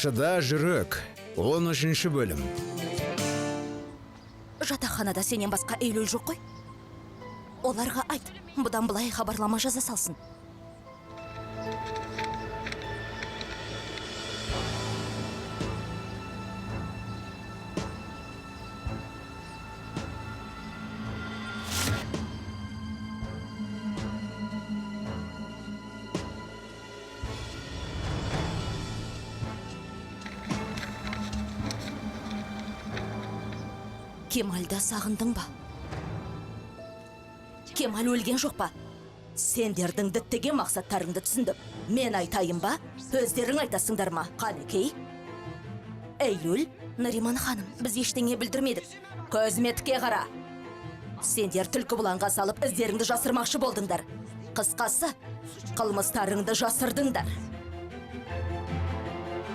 Қаршыда жүрек. 13 бөлім. Жатақханада сенен басқа Эйлүл жоқ қой. Оларға айт, бұдан былай хабарлама жаза салсын. Кемалды сағындың ба? Кемал өлген жоқ па? Сендердің діттеген мақсаттарыңды түсіндім. Мен айтайын ба? Өздерің айтасыңдар ма? Қанекей? Эйлүл, Нариман ханым, біз ештеңе білдірмедік. Көзіметке қара. Сендер түлкі бұланға салып, іздеріңді жасырмақшы болдыңдар. Қысқасы, қылмыстарыңды жасырдыңдар.